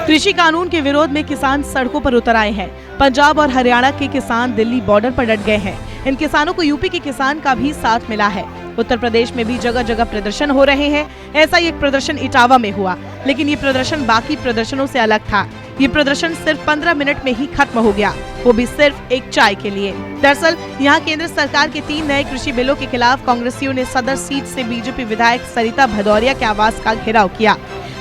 कृषि कानून के विरोध में किसान सड़कों पर उतर आए हैं। पंजाब और हरियाणा के किसान दिल्ली बॉर्डर पर डट गए हैं। इन किसानों को यूपी के किसान का भी साथ मिला है। उत्तर प्रदेश में भी जगह जगह प्रदर्शन हो रहे हैं। ऐसा ही एक प्रदर्शन इटावा में हुआ, लेकिन ये प्रदर्शन बाकी प्रदर्शनों से अलग था। ये प्रदर्शन सिर्फ 15 मिनट में ही खत्म हो गया, वो भी सिर्फ एक चाय के लिए। दरअसल यहाँ केंद्र सरकार के 3 नए कृषि बिलों के खिलाफ कांग्रेसियों ने सदर सीट से बीजेपी विधायक सरिता भदौरिया के आवास का घेराव किया।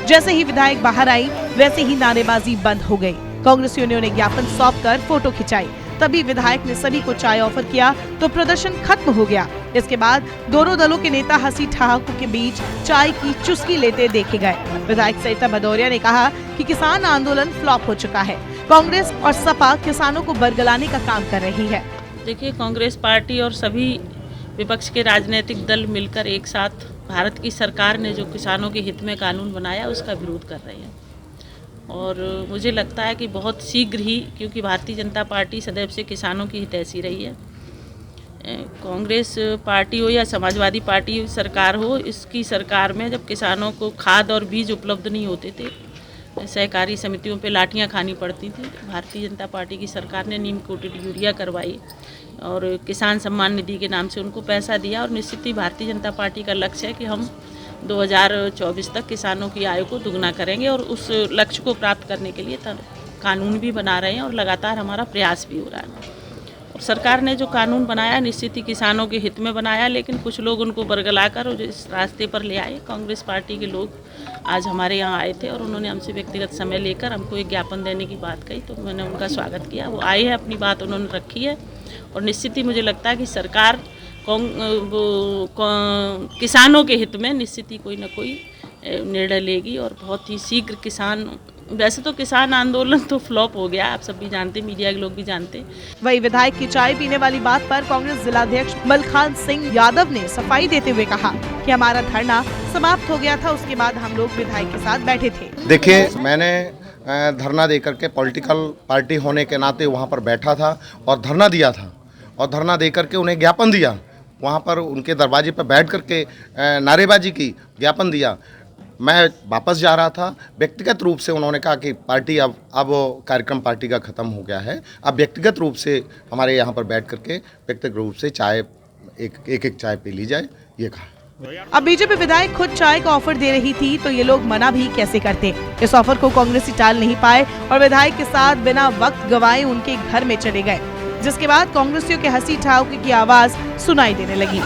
जैसे ही विधायक बाहर आई, वैसे ही नारेबाजी बंद हो गई। कांग्रेसियों ने उन्हें ज्ञापन सौंपकर फोटो खिंचाई। तभी विधायक ने सभी को चाय ऑफर किया तो प्रदर्शन खत्म हो गया। इसके बाद दोनों दलों के नेता हंसी ठहाकों के बीच चाय की चुस्की लेते देखे गए। विधायक सरिता भदौरिया ने कहा कि किसान आंदोलन फ्लॉप हो चुका है। कांग्रेस और सपा किसानों को बरगलाने का काम कर रही है। देखिए, कांग्रेस पार्टी और सभी विपक्ष के राजनीतिक दल मिलकर एक साथ भारत की सरकार ने जो किसानों के हित में कानून बनाया उसका विरोध कर रहे हैं। और मुझे लगता है कि बहुत शीघ्र ही, क्योंकि भारतीय जनता पार्टी सदैव से किसानों की हितैषी रही है, कांग्रेस पार्टी हो या समाजवादी पार्टी सरकार हो, इसकी सरकार में जब किसानों को खाद और बीज उपलब्ध नहीं होते थे, सहकारी समितियों पे लाठियां खानी पड़ती थी, भारतीय जनता पार्टी की सरकार ने नीम कोटेड यूरिया करवाई और किसान सम्मान निधि के नाम से उनको पैसा दिया। और निश्चित ही भारतीय जनता पार्टी का लक्ष्य है कि हम 2024 तक किसानों की आय को दुगना करेंगे और उस लक्ष्य को प्राप्त करने के लिए कानून भी बना रहे हैं और लगातार हमारा प्रयास भी हो रहा है। और सरकार ने जो कानून बनाया निश्चित ही किसानों के हित में बनाया, लेकिन कुछ लोग उनको बरगलाकर और इस रास्ते पर ले आए। कांग्रेस पार्टी के लोग आज हमारे यहाँ आए थे और उन्होंने हमसे व्यक्तिगत समय लेकर हमको एक ज्ञापन देने की बात कही, तो मैंने उनका स्वागत किया। वो आए हैं, अपनी बात उन्होंने रखी है और निश्चित ही मुझे लगता है कि सरकार किसानों के हित में निश्चित ही कोई ना कोई निर्णय लेगी और बहुत ही शीघ्र किसान, वैसे तो किसान आंदोलन तो फ्लॉप हो गया, आप सब भी जानते, मीडिया के लोग भी जानते। वही विधायक की चाय पीने वाली बात पर कांग्रेस जिलाध्यक्ष मलखान सिंह यादव ने सफाई देते हुए कहा कि हमारा धरना समाप्त हो गया था, उसके बाद हम लोग विधायक के साथ बैठे थे। देखिए, मैंने धरना देकर के पॉलिटिकल पार्टी होने के नाते वहाँ पर बैठा था और धरना दिया था और धरना दे करके उन्हें ज्ञापन दिया। वहाँ पर उनके दरवाजे पर बैठ करके नारेबाजी की, ज्ञापन दिया। मैं वापस जा रहा था, व्यक्तिगत रूप से उन्होंने कहा कि पार्टी अब कार्यक्रम पार्टी का ख़त्म हो गया है, अब व्यक्तिगत रूप से हमारे यहाँ पर बैठ करके व्यक्तिगत रूप से चाय एक चाय पी ली जाए, ये कहा। अब बीजेपी विधायक खुद चाय का ऑफर दे रही थी तो ये लोग मना भी कैसे करते। इस ऑफर को कांग्रेसी टाल नहीं पाए और विधायक के साथ बिना वक्त गवाए उनके घर में चले गए, जिसके बाद कांग्रेसियों के हंसी ठहाके की आवाज सुनाई देने लगी।